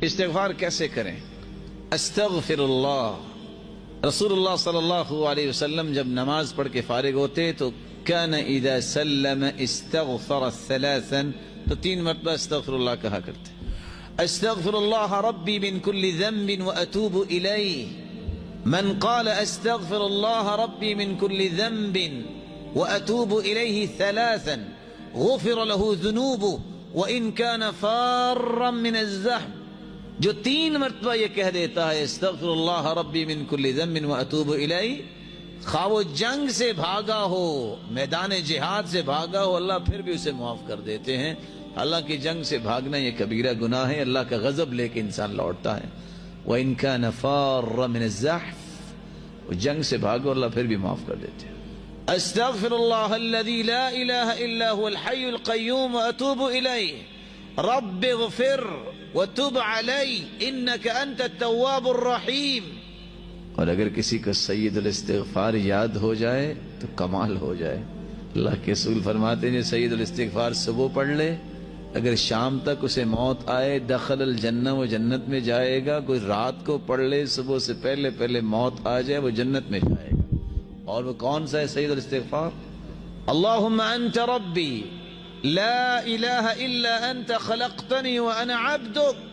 استغفار کیسے کریں؟ استغفر اللہ. رسول اللہ صلی اللہ علیہ وسلم جب نماز پڑھ کے فارغ ہوتے تو کان اذا سلم استغفر ثلاثا، تو 3 مرتبہ استغفر اللہ کہا کرتے. استغفر اللہ ربی من کل ذنب واتوب الیہ. من قال استغفر اللہ ربی من کل ذنب واتوب الیہ ثلاثا غفر له ذنوبه وان كان فارا من الزحف. جو 3 مرتبہ یہ کہہ دیتا ہے استغفر اللہ ربی من کل ذنب واتوب الیہ، خواہ وہ جنگ سے بھاگا ہو، میدان جہاد سے بھاگا ہو، اللہ پھر بھی اسے معاف کر دیتے ہیں. حالانکہ جنگ سے بھاگنا یہ کبیرہ گناہ ہے، اللہ کا غضب لے کے انسان لوٹتا ہے. وَإِن كَانَ فَارًّا مِنَ الزَّحْفِ، وہ جنگ سے بھاگو اللہ پھر بھی معاف کر دیتے ہیں. استغفر اللہ الذي لا الہ الا هو الحی القیوم واتوب الیہ رب اغفر وتب علی انک انت التواب الرحیم. اور اگر کسی کو سید الاستغفار یاد ہو جائے تو کمال ہو جائے. اللہ کے رسول فرماتے ہیں سید الاستغفار صبح پڑھ لے، اگر شام تک اسے موت آئے دخل الجنہ، وہ جنت میں جائے گا. کوئی رات کو پڑھ لے صبح سے پہلے پہلے موت آ جائے وہ جنت میں جائے گا. اور وہ کون سا ہے سید الاستغفار؟ اللہم انت ربی لا الہ الا انت خلقتنی وانا عبدک